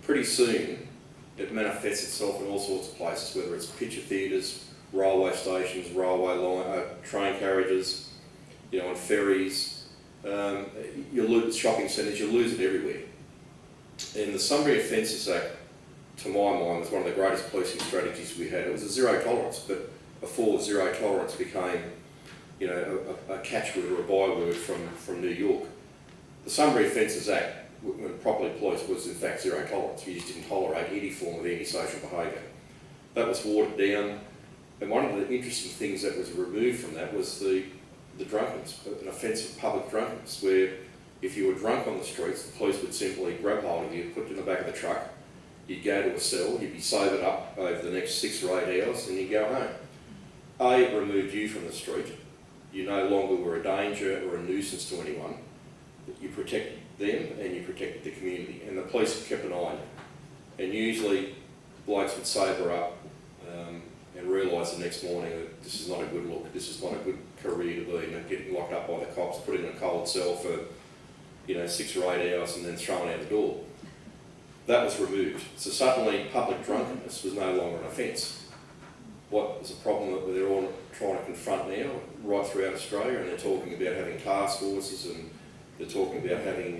pretty soon it manifests itself in all sorts of places, whether it's picture theatres, railway stations, railway line, train carriages, you know, on ferries, you lose shopping centres, you lose it everywhere. And the Sunbury Offences Act, to my mind, was one of the greatest policing strategies we had. It was a zero tolerance, but before zero tolerance became, you know, a catchword or a byword from New York. The Sunbury Offences Act, when properly policed, was in fact zero tolerance. You just didn't tolerate any form of antisocial behaviour. That was watered down, and one of the interesting things that was removed from that was the drunkenness, an offence of public drunkenness, where if you were drunk on the streets, the police would simply grab hold of you, put you in the back of the truck, you'd go to a cell, you'd be sobered up over the next 6 or 8 hours, and you'd go home. It removed you from the street. You no longer were a danger or a nuisance to anyone. You protected them and you protected the community, and the police kept an eye on you. And usually blokes would sober up and realise the next morning that this is not a good look, this is not a good career to be in, getting locked up by the cops, put in a cold cell for, you know, 6 or 8 hours and then thrown out the door. That was removed. So suddenly public drunkenness was no longer an offence. What was a problem that they're all trying to confront now, right throughout Australia, and they're talking about having task forces and they're talking about having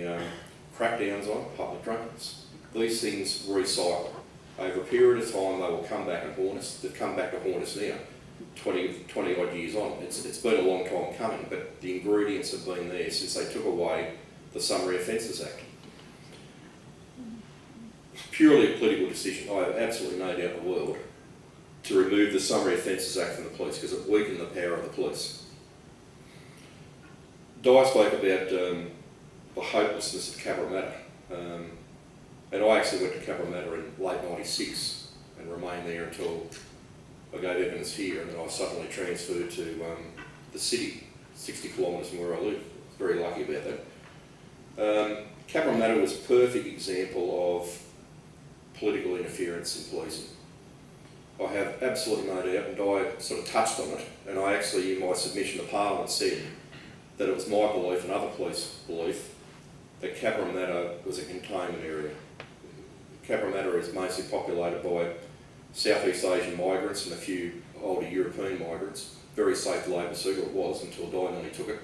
crackdowns on public drunkenness. These things recycle. Over a period of time, they will come back and haunt us. They've come back to haunt us now, 20 odd years on. It's been a long time coming, but the ingredients have been there since they took away the Sunbury Offences Act. Purely a political decision. I have absolutely no doubt in the world to remove the Sunbury Offences Act from the police because it weakened the power of the police. Di spoke about the hopelessness of Cabramatta, and I actually went to Cabramatta in late '96 and remained there until I gave evidence here, and then I was suddenly transferred to the city, 60 kilometres from where I live. Very lucky about that. Cabramatta was a perfect example of political interference in policing. I have absolutely no doubt, and Di sort of touched on it, and I actually, in my submission to Parliament, said that it was my belief and other police belief that Cabramatta was a containment area. Cabramatta is mostly populated by Southeast Asian migrants and a few older European migrants. Very safe labour seeker it was until Di nearly took it.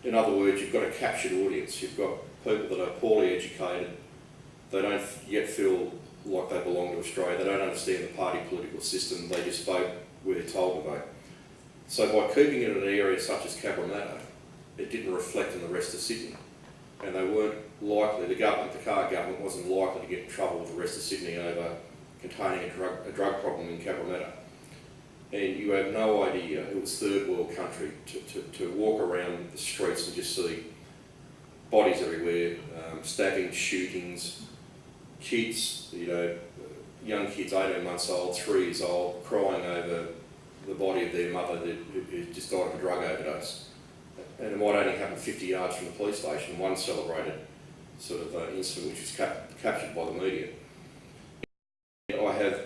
In other words, you've got a captured audience. You've got people that are poorly educated. They don't yet feel like they belong to Australia. They don't understand the party political system. They just vote where they're told to vote. So by keeping it in an area such as Cabramatta, it didn't reflect on the rest of Sydney. And they weren't likely, the Carr government wasn't likely to get in trouble with the rest of Sydney over containing a drug problem in Cabramatta. And you have no idea, it was third world country, to walk around the streets and just see bodies everywhere, stabbings, shootings, kids, you know, young kids, 18 months old, 3 years old, crying over the body of their mother who just died of a drug overdose. And it might only happen 50 yards from the police station, one celebrated sort of incident which was captured by the media. I have,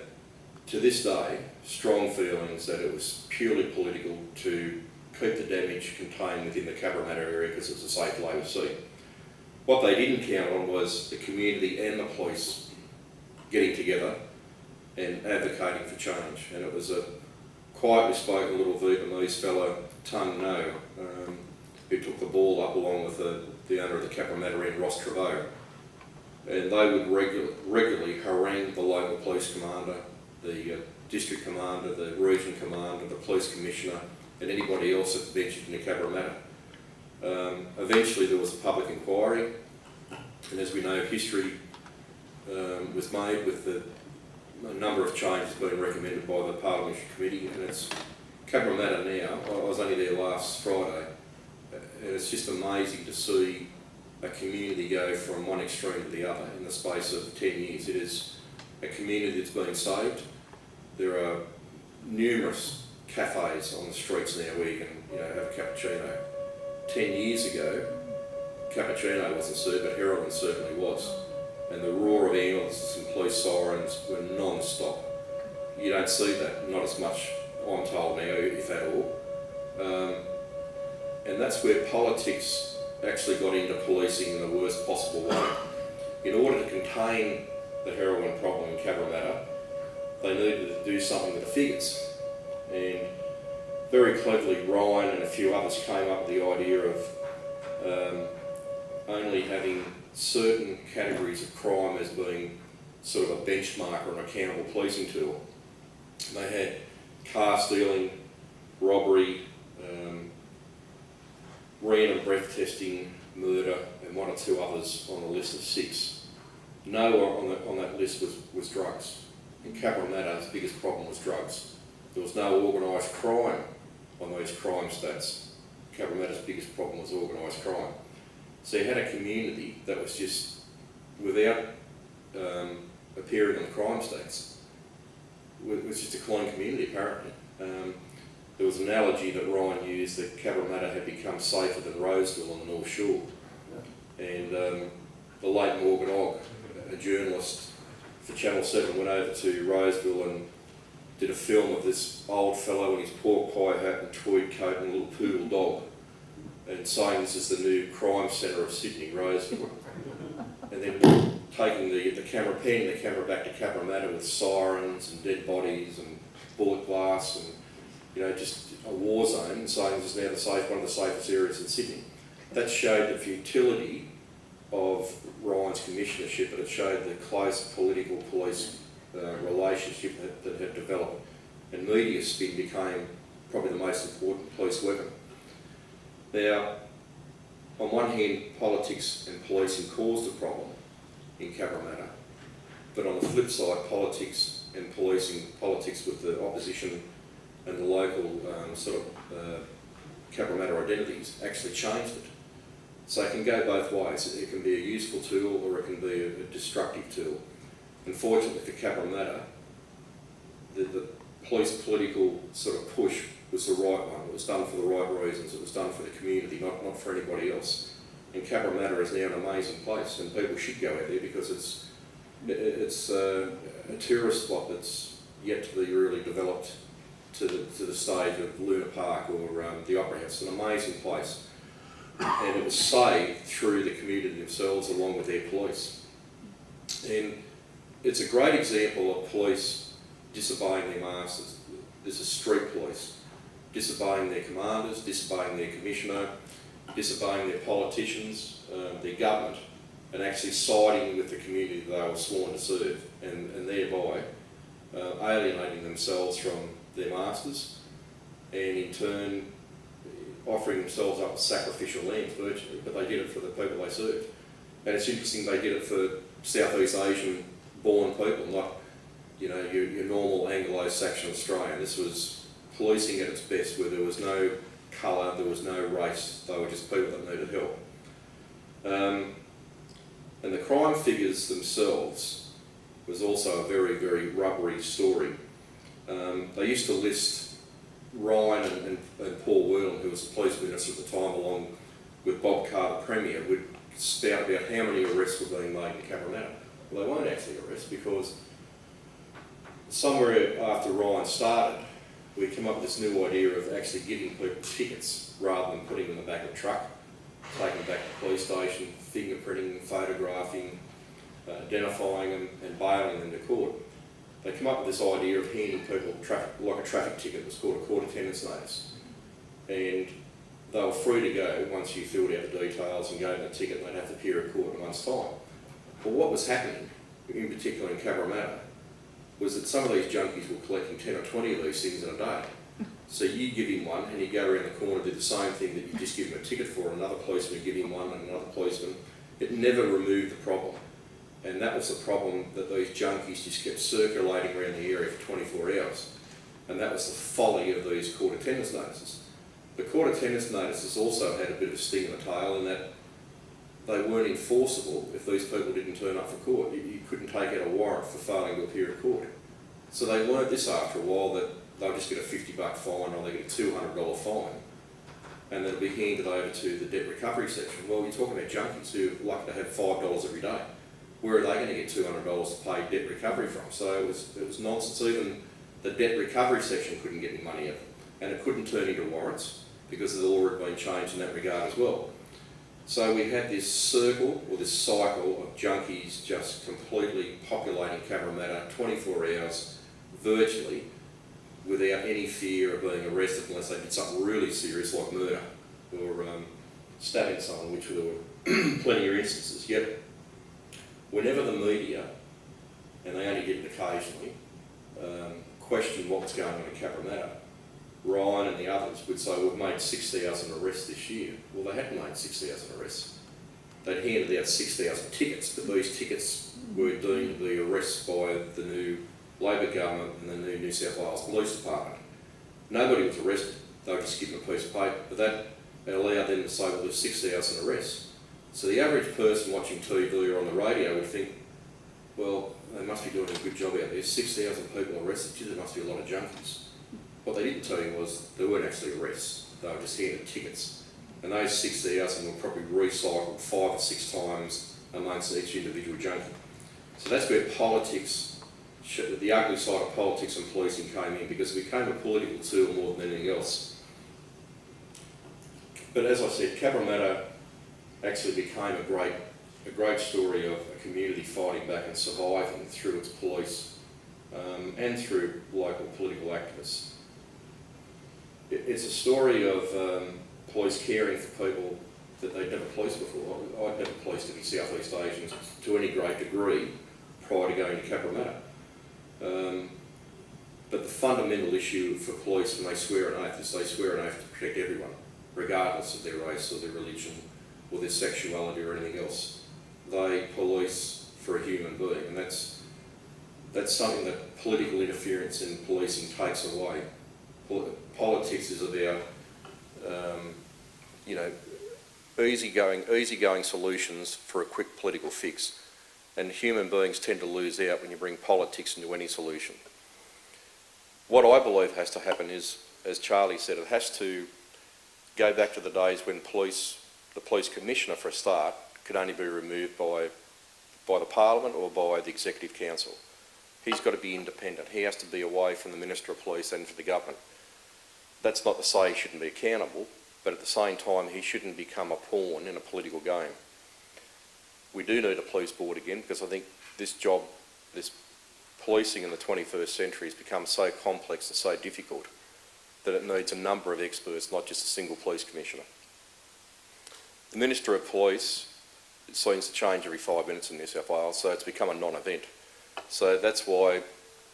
to this day, strong feelings that it was purely political to keep the damage contained within the Cabramatta area because it was a safe labour seat. What they didn't count on was the community and the police getting together and advocating for change. And it was a quietly spoken little Vietnamese fellow, Tung No, who took the ball up along with the owner of the Cabramatta Inn, Ross Trevaux. And they would regularly harangue the local police commander, the district commander, the region commander, the police commissioner, and anybody else that ventured into Cabramatta. Eventually there was a public inquiry, and as we know, history was made with a number of changes being recommended by the Parliamentary Committee, and it's Cabramatta now. I was only there last Friday, and it's just amazing to see a community go from one extreme to the other in the space of 10 years. It is a community that's been saved. There are numerous cafes on the streets now where you can, you know, have a cappuccino. 10 years ago, cappuccino wasn't served, but heroin certainly was. And the roar of ambulances and police sirens were non-stop. You don't see that, not as much, I'm told now, if at all. And that's where politics actually got into policing in the worst possible way. In order to contain the heroin problem in Cabramatta, they needed to do something with the figures. And very cleverly, Ryan and a few others came up with the idea of only having certain categories of crime as being sort of a benchmark or an accountable policing tool. They had car stealing, robbery, random breath testing, murder, and one or two others on the list of 6. Nowhere on that list was drugs. In Cabramatta's biggest problem was drugs. There was no organised crime on those crime stats. Cabramatta's biggest problem was organised crime. So you had a community that was just, without appearing on the crime stats, it was just a clean community apparently. There was an analogy that Ryan used that Cabramatta had become safer than Roseville on the North Shore. And the late Morgan Ogg, a journalist for Channel 7, went over to Roseville and did a film of this old fellow in his pork pie hat and tweed coat and a little poodle dog, and saying this is the new crime centre of Sydney, Roseville. And then taking the camera, panning the camera back to Cabramatta with sirens and dead bodies and bullet blasts and, you know, just a war zone, and saying this is now one of the safest areas in Sydney. That showed the futility of Ryan's commissionership, but it showed the close political-police relationship that had developed. And media spin became probably the most important police weapon. Now, on one hand, politics and policing caused a problem in Cabramatta, but on the flip side, politics and policing, politics with the opposition and the local Cabramatta identities actually changed it. So it can go both ways. It can be a useful tool or it can be a destructive tool. Unfortunately for Cabramatta, the police political sort of push was the right one. It was done for the right reasons. It was done for the community, not for anybody else. And Cabramatta is now an amazing place, and people should go out there because it's a tourist spot that's yet to be really developed to the stage of Luna Park or the Opera House. It's an amazing place, and it was saved through the community themselves along with their police. And it's a great example of police disobeying their masters. This is street police, disobeying their commanders, disobeying their commissioner, disobeying their politicians, their government, and actually siding with the community that they were sworn to serve, and thereby alienating themselves from their masters, and in turn offering themselves up as sacrificial lambs virtually, but they did it for the people they served. And it's interesting, they did it for Southeast Asian born people, not, you know, your normal Anglo-Saxon Australian. This was policing at its best, where there was no colour, there was no race, they were just people that needed help. And the crime figures themselves was also a very, very rubbery story. They used to list Ryan and Paul Whelan, who was the police minister at the time, along with Bob Carr, the Premier, would spout about how many arrests were being made in Cabramatta. Well, they weren't actually arrests, because somewhere after Ryan started, we came up with this new idea of actually giving people tickets rather than putting them in the back of a truck, taking them back to the police station, fingerprinting, photographing, identifying them and bailing them to court. They come up with this idea of handing people like a traffic ticket. It was called a court attendance notice. And they were free to go once you filled out the details and gave them a ticket, and they'd have to appear at court in a month's time. But what was happening, in particular in Cabramatta, was that some of these junkies were collecting 10 or 20 of these things in a day. So you give him one and you go around the corner and do the same thing that you just give him a ticket for, and another policeman give him one and another policeman. It never removed the problem. And that was the problem, that these junkies just kept circulating around the area for 24 hours. And that was the folly of these court attendance notices. The court attendance notices also had a bit of a sting in the tail in that they weren't enforceable if these people didn't turn up for court. You couldn't take out a warrant for failing to appear at court. So they learnt this after a while, that they'll just get a $50 fine or they get a $200 fine, and that'll be handed over to the debt recovery section. Well, you're talking about junkies who are lucky to have $5 every day. Where are they going to get $200 to pay debt recovery from? So it was nonsense. Even the debt recovery section couldn't get any money out of it, and it couldn't turn into warrants because the law had been changed in that regard as well. So we had this circle, or this cycle of junkies just completely populating Cabramatta 24 hours, virtually, without any fear of being arrested unless they did something really serious like murder or stabbing someone, which there were plenty of instances. Yet, whenever the media, and they only did it occasionally, questioned what was going on in Cabramatta, Ryan and the others would say, we've made 6,000 arrests this year. Well, they hadn't made 6,000 arrests. They'd handed out 6,000 tickets, but these tickets were deemed to be arrests by the new Labor government and the new New South Wales Police Department. Nobody was arrested. They were just given a piece of paper, but that allowed them to say, well, there's 6,000 arrests. So the average person watching TV or on the radio would think, well, they must be doing a good job out there. 6,000 people arrested, gee, there must be a lot of junkies. What they didn't tell you was there weren't actually arrests, they were just handed tickets. And those 6,000 were probably recycled 5 or 6 times amongst each individual junkie. So that's where politics, the ugly side of politics and policing came in, because it became a political tool more than anything else. But as I said, Cabramatta actually became a great story of a community fighting back and surviving through its police and through local political activists. It's a story of police caring for people that they'd never policed before. I'd never policed any South East Asians to any great degree prior to going to Cabramatta. But the fundamental issue for police when they swear an oath is they swear an oath to protect everyone, regardless of their race or their religion or their sexuality or anything else. They police for a human being, and that's something that political interference in policing takes away. Politics is about, easygoing solutions for a quick political fix, and human beings tend to lose out when you bring politics into any solution. What I believe has to happen is, as Charlie said, it has to go back to the days when the police commissioner, for a start, could only be removed by the Parliament or by the Executive Council. He's got to be independent. He has to be away from the Minister of Police and for the government. That's not to say he shouldn't be accountable, but at the same time he shouldn't become a pawn in a political game. We do need a police board again, because I think this policing in the 21st century has become so complex and so difficult that it needs a number of experts, not just a single police commissioner. The Minister of Police seems to change every 5 minutes in New South Wales, so it's become a non-event. So that's why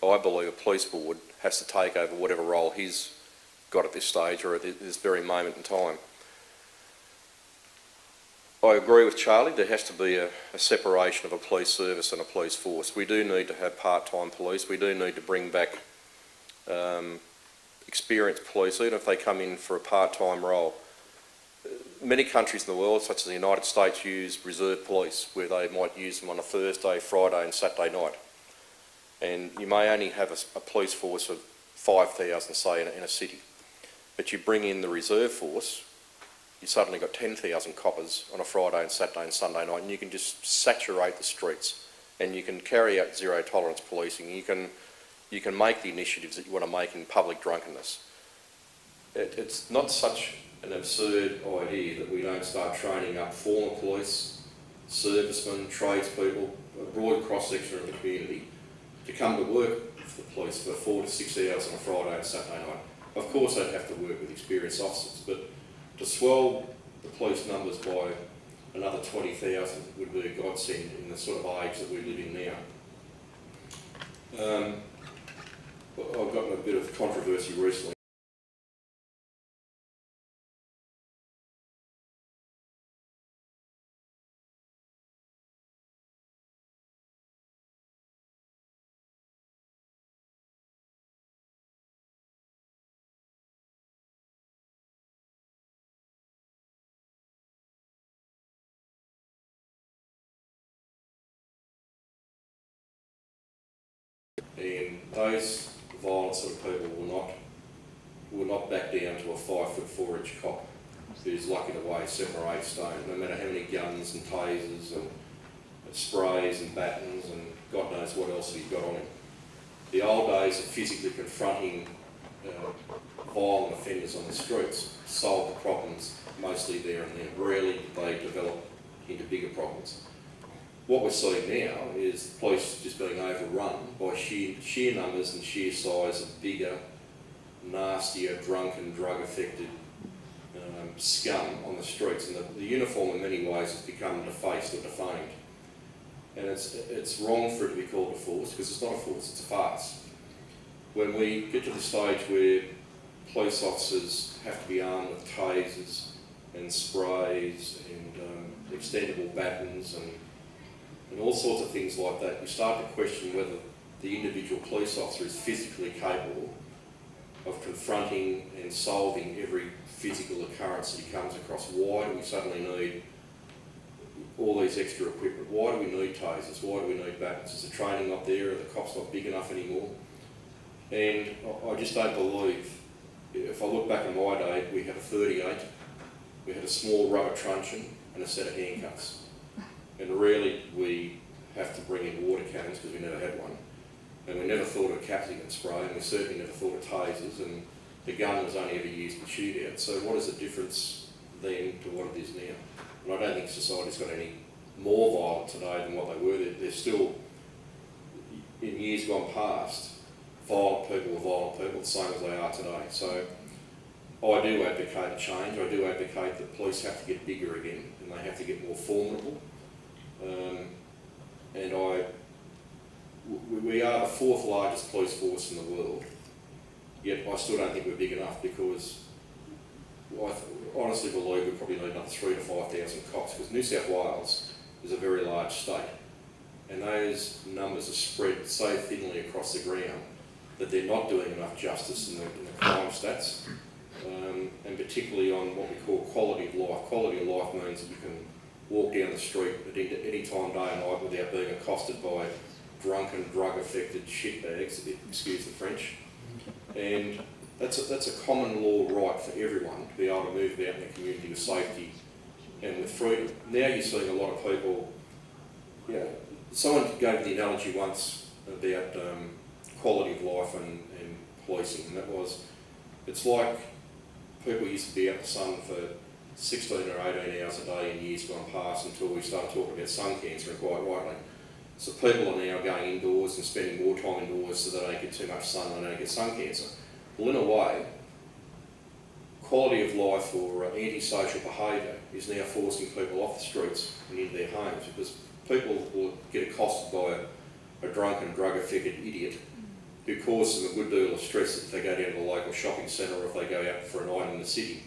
I believe a police board has to take over whatever role he's got at this stage or at this very moment in time. I agree with Charlie, there has to be a separation of a police service and a police force. We do need to have part-time police, we do need to bring back experienced police, even if they come in for a part-time role. Many countries in the world, such as the United States, use reserve police, where they might use them on a Thursday, Friday and Saturday night. And you may only have a police force of 5,000, say, in a city. But you bring in the reserve force, you suddenly got 10,000 coppers on a Friday and Saturday and Sunday night, and you can just saturate the streets, and you can carry out zero tolerance policing. You can make the initiatives that you want to make in public drunkenness. It's not such an absurd idea that we don't start training up former police, servicemen, tradespeople, a broad cross-section of the community to come to work for the police for 4 to 6 hours on a Friday and Saturday night. Of course they'd have to work with experienced officers, but to swell the police numbers by another 20,000 would be a godsend in the sort of age that we live in now. I've gotten a bit of controversy recently. And those violent sort of people will not back down to a 5'4" cop who's lucky to weigh 7 or 8 stone, no matter how many guns and tasers and sprays and batons and God knows what else he's got on him. The old days of physically confronting violent offenders on the streets, solve the problems mostly there and then. Rarely do they develop into bigger problems. What we're seeing now is the police just being overrun by sheer numbers and sheer size of bigger, nastier, drunken, drug-affected scum on the streets. And the uniform in many ways has become defaced or defamed. And it's wrong for it to be called a force, because it's not a force, it's a farce. When we get to the stage where police officers have to be armed with tasers and sprays and extendable batons and all sorts of things like that, you start to question whether the individual police officer is physically capable of confronting and solving every physical occurrence that he comes across. Why do we suddenly need all these extra equipment? Why do we need tasers? Why do we need batons? Is the training not there? Are the cops not big enough anymore? And I just don't believe, if I look back in my day, we had a 38, we had a small rubber truncheon and a set of handcuffs. And rarely we have to bring in water cannons, because we never had one. And we never thought of capsicum spray, and we certainly never thought of tasers, and the gun was only ever used in shootouts. So what is the difference then to what it is now? And I don't think society's got any more violent today than what they were. They're still, in years gone past, violent people were violent people, the same as they are today. So I do advocate change. I do advocate that police have to get bigger again, and they have to get more formidable. We are the fourth largest police force in the world, yet I still don't think we're big enough, because I honestly believe we probably need another 3,000 to 5,000 cops, because New South Wales is a very large state, and those numbers are spread so thinly across the ground that they're not doing enough justice in the crime stats, and particularly on what we call quality of life. Quality of life means that you can walk down the street at any time, day and night, without being accosted by drunken, drug-affected shitbags, excuse the French. And that's a common law right for everyone, to be able to move about in the community with safety and with freedom. Now you're seeing a lot of people, someone gave the analogy once about quality of life and policing, and that was, it's like people used to be out in the sun for 16 or 18 hours a day in years gone past, until we started talking about sun cancer, and quite rightly. So people are now going indoors and spending more time indoors so they don't get too much sun and they don't get sun cancer. Well, in a way, quality of life or antisocial behaviour is now forcing people off the streets and into their homes, because people will get accosted by a drunken, drug-affected idiot who causes them a good deal of stress if they go down to the local shopping centre or if they go out for a night in the city.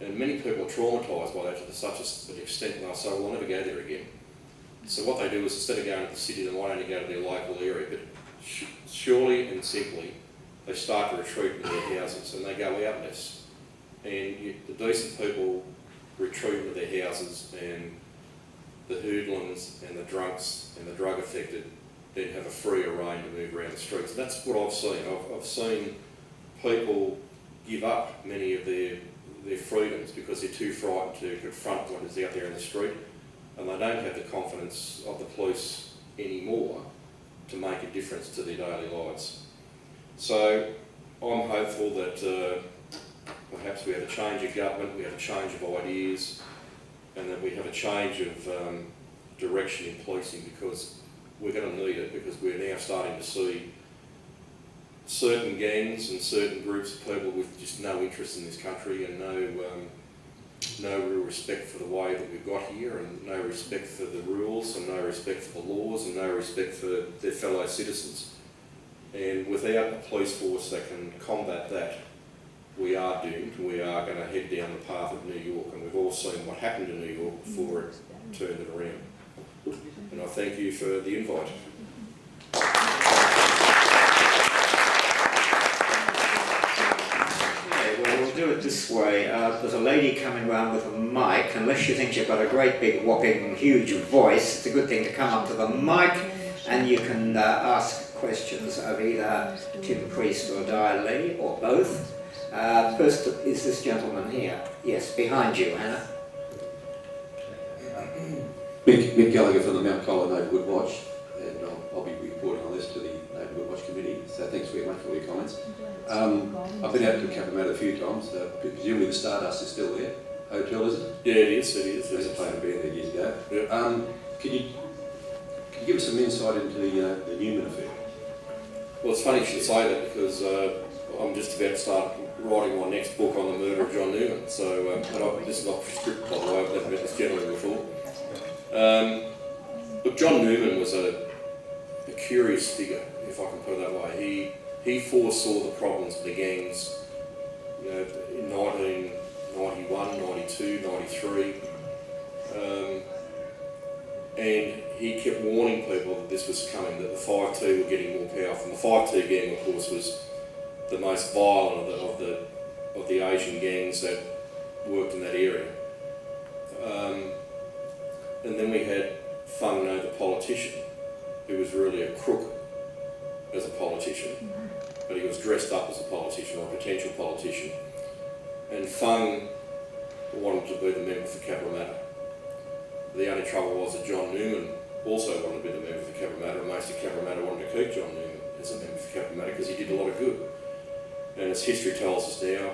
And many people are traumatised by that to such an extent they'll say, well, I'll never go there again. So what they do is, instead of going to the city, they might only go to their local area, but surely and simply they start to retreat into their houses and they go out less. And the decent people retreat into their houses, and the hoodlums and the drunks and the drug affected then have a freer rein to move around the streets. And that's what I've seen. I've seen people give up many of their freedoms because they're too frightened to confront what is out there in the street, and they don't have the confidence of the police anymore to make a difference to their daily lives. So I'm hopeful that perhaps we have a change of government, we have a change of ideas, and that we have a change of direction in policing, because we're going to need it, because we're now starting to see certain gangs and certain groups of people with just no interest in this country, and no real respect for the way that we've got here, and no respect for the rules, and no respect for the laws, and no respect for their fellow citizens. And without a police force that can combat that, we are doomed. We are going to head down the path of New York, and we've all seen what happened to New York before it turned it around. And I thank you for the invite. We'll do it this way. There's a lady coming round with a mic. Unless you think you've got a great big whopping huge voice, it's a good thing to come up to the mic, and you can ask questions of either Tim Priest or Di Lee, or both. First is this gentleman here. Yes, behind you, Anna. Mick Gallagher from the Mount Colah Neighbourhood Watch, and I'll be reporting on this to the Neighbourhood Watch Committee. So So thanks very much for all your comments. I've been out to Cabramatta a few times. Presumably the Stardust is still there. Hotel, is it? Yeah, it is. It is. I was playing a band there years ago. Yeah. Can you give us some insight into the Newman affair? Well, it's funny you should say that because I'm just about to start writing my next book on the murder of John Newman. So this is not script, by the way. I've never met this gentleman before. Look, John Newman was a curious figure, if I can put it that way. He foresaw the problems of the gangs, you know, in 1991, 92, 93. And he kept warning people that this was coming, that the 5-2 were getting more powerful. And the 5-2 gang, of course, was the most violent of the Asian gangs that worked in that area. And then we had Fung No, the politician, who was really a crook as a politician, but he was dressed up as a politician or a potential politician. And Fung wanted to be the member for Cabramatta. The only trouble was that John Newman also wanted to be the member for Cabramatta, and most of Cabramatta wanted to keep John Newman as a member for Cabramatta because he did a lot of good. And as history tells us now,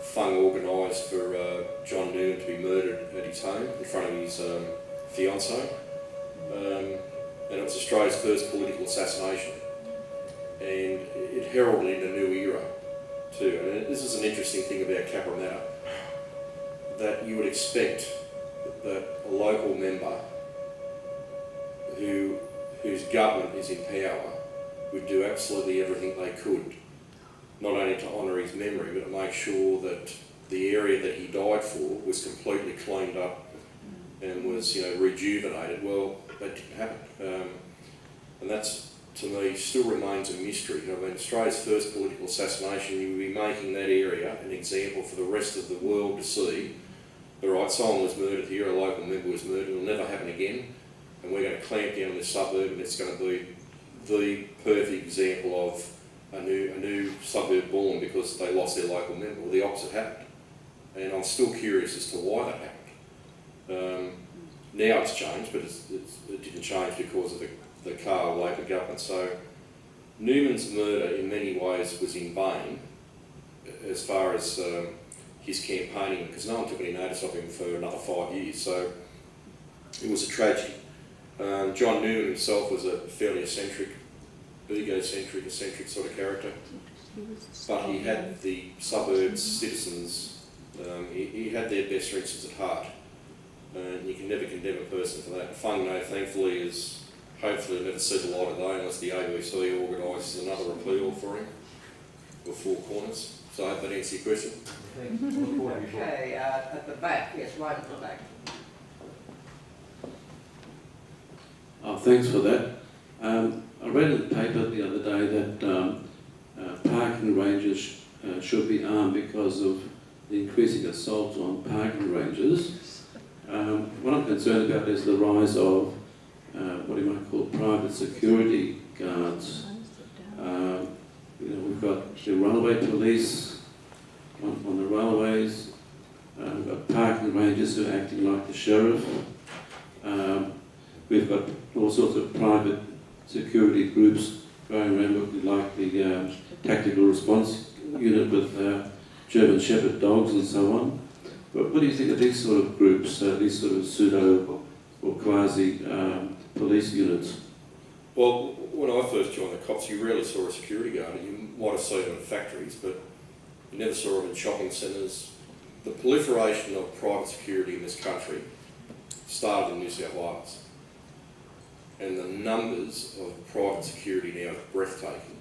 Fung organised for John Newman to be murdered at his home in front of his fiancée. And it was Australia's first political assassination. And it heralded a new era too. And this is an interesting thing about Cabramatta, that you would expect that a local member whose government is in power would do absolutely everything they could, not only to honour his memory, but to make sure that the area that he died for was completely cleaned up and was, you know, rejuvenated. Well, that didn't happen. And that's, to me, still remains a mystery. I mean, Australia's first political assassination, you would be making that area an example for the rest of the world to see. All right, someone was murdered here, a local member was murdered, it'll never happen again, and we're going to clamp down on this suburb, and it's going to be the perfect example of a new suburb born because they lost their local member. Well, the opposite happened, and I'm still curious as to why that happened. Now it's changed, but it didn't change because of the Carr Labor government. So Newman's murder in many ways was in vain as far as his campaigning, because no one took any notice of him for another 5 years. So it was a tragedy. John Newman himself was a fairly eccentric sort of character, but he had the suburbs citizens, he had their best interests at heart. And you can never condemn a person for that. Fung No, thankfully, is hopefully never see the light of day unless the ABC organises another appeal for him, or Four Corners. So I hope that answers your question. Okay, at the back, yes, right at the back. Thanks for that. I read in the paper the other day that parking rangers should be armed because of the increasing assaults on parking rangers. What I'm concerned about is the rise of what you might call private security guards. We've got the railway police on the railways, we've got parking rangers who are acting like the sheriff. We've got all sorts of private security groups going around looking like the tactical response unit with German Shepherd dogs and so on. But what do you think of these sort of groups, these sort of pseudo or quasi police units? Well, when I first joined the cops, you rarely saw a security guard. You might have seen them in factories, but you never saw them in shopping centres. The proliferation of private security in this country started in New South Wales. And the numbers of private security now is breathtaking.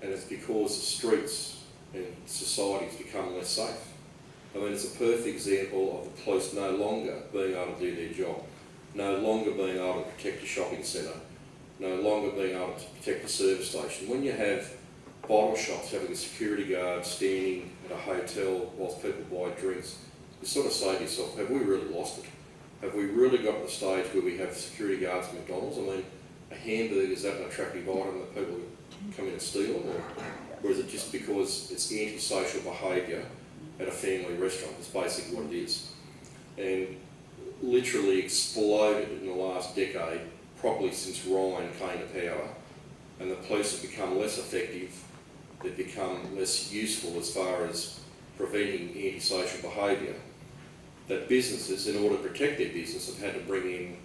And it's because the streets and society has become less safe. I mean, it's a perfect example of the police no longer being able to do their job, no longer being able to protect a shopping centre, no longer being able to protect a service station. When you have bottle shops having a security guard standing at a hotel whilst people buy drinks, you sort of say to yourself, have we really lost it? Have we really got to the stage where we have security guards at McDonald's? I mean, a hamburger, is that an attractive item that people come in and steal? Or is it just because it's antisocial behaviour at a family restaurant? It's basically what it is. And literally exploded in the last decade, probably since Ryan came to power. and the police have become less effective, they've become less useful as far as preventing antisocial behaviour, that businesses, in order to protect their business, have had to bring in